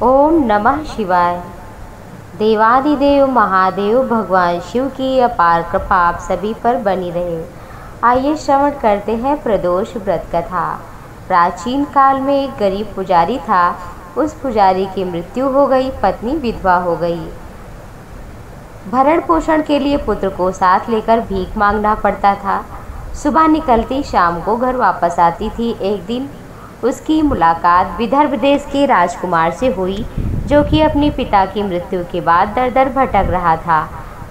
ओम नमः शिवाय। देवादिदेव महादेव भगवान शिव की अपार कृपा आप सभी पर बनी रहे। आइए श्रवण करते हैं प्रदोष व्रत कथा। प्राचीन काल में एक गरीब पुजारी था। उस पुजारी की मृत्यु हो गई, पत्नी विधवा हो गई। भरण पोषण के लिए पुत्र को साथ लेकर भीख मांगना पड़ता था। सुबह निकलती शाम को घर वापस आती थी। एक दिन उसकी मुलाकात विदर्भ देश के राजकुमार से हुई, जो कि अपने पिता की मृत्यु के बाद दर दर भटक रहा था।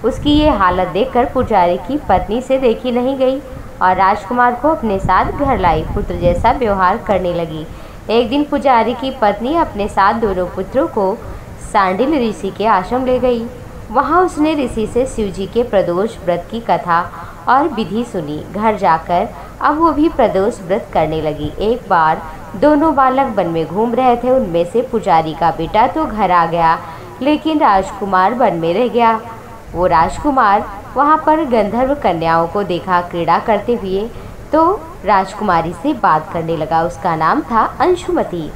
उसकी ये हालत देखकर पुजारी की पत्नी से देखी नहीं गई और राजकुमार को अपने साथ घर लाई, पुत्र जैसा व्यवहार करने लगी। एक दिन पुजारी की पत्नी अपने साथ दोनों पुत्रों को सांडिल ऋषि के आश्रम ले गई। वहाँ उसने ऋषि से शिव जी के प्रदोष व्रत की कथा और विधि सुनी। घर जाकर अब वो भी प्रदोष व्रत करने लगी। एक बार दोनों बालक वन में घूम रहे थे। उनमें से पुजारी का बेटा तो घर आ गया, लेकिन राजकुमार वन में रह गया। वो राजकुमार वहाँ पर गंधर्व कन्याओं को देखा क्रीड़ा करते हुए, तो राजकुमारी से बात करने लगा। उसका नाम था अंशुमति।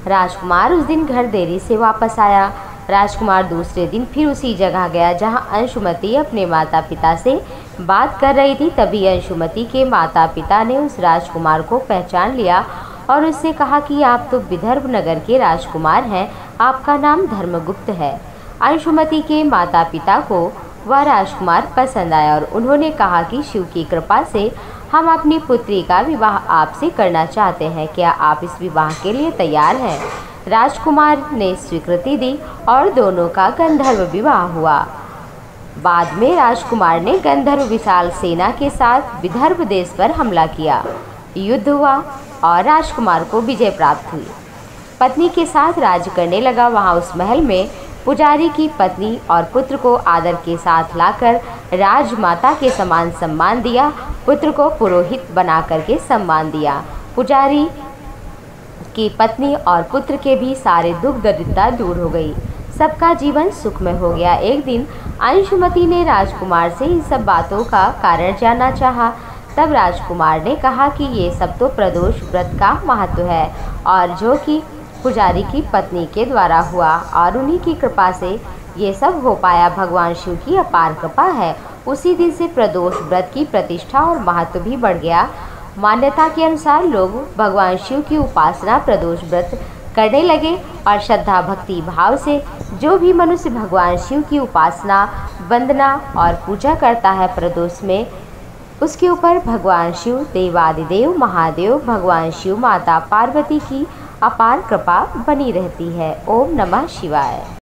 राजकुमार उस दिन घर देरी से वापस आया। राजकुमार दूसरे दिन फिर उसी जगह गया जहां अंशुमति अपने माता पिता से बात कर रही थी। तभी अंशुमति के माता पिता ने उस राजकुमार को पहचान लिया और उससे कहा कि आप तो विदर्भ नगर के राजकुमार हैं, आपका नाम धर्मगुप्त है। अंशुमति के माता पिता को वह राजकुमार पसंद आया और उन्होंने कहा कि शिव की कृपा से हम अपनी पुत्री का विवाह आपसे करना चाहते हैं, क्या आप इस विवाह के लिए तैयार हैं? राजकुमार ने स्वीकृति दी और दोनों का गंधर्व विवाह हुआ। बाद में राजकुमार ने गंधर्व विशाल सेना के साथ विदर्भ देश पर हमला किया। युद्ध हुआ और राजकुमार को विजय प्राप्त हुई। पत्नी के साथ राज्य करने लगा। वहाँ उस महल में पुजारी की पत्नी और पुत्र को आदर के साथ लाकर राजमाता के समान सम्मान दिया। पुत्र को पुरोहित बना करके सम्मान दिया। पुजारी की पत्नी और पुत्र के भी सारे दुख दरिद्रता दूर हो गई। सबका जीवन सुखमय हो गया। एक दिन अंशुमति ने राजकुमार से इन सब बातों का कारण जानना चाहा। तब राजकुमार ने कहा कि ये सब तो प्रदोष व्रत का महत्व है और जो कि पुजारी की पत्नी के द्वारा हुआ और उन्हीं की कृपा से ये सब हो पाया। भगवान शिव की अपार कृपा है। उसी दिन से प्रदोष व्रत की प्रतिष्ठा और महत्व भी बढ़ गया। मान्यता के अनुसार लोग भगवान शिव की उपासना प्रदोष व्रत करने लगे और श्रद्धा भक्ति भाव से जो भी मनुष्य भगवान शिव की उपासना, वंदना और पूजा करता है प्रदोष में, उसके ऊपर भगवान शिव, देवादिदेव महादेव, भगवान शिव, माता पार्वती की अपार कृपा बनी रहती है। ओम नमः शिवाय।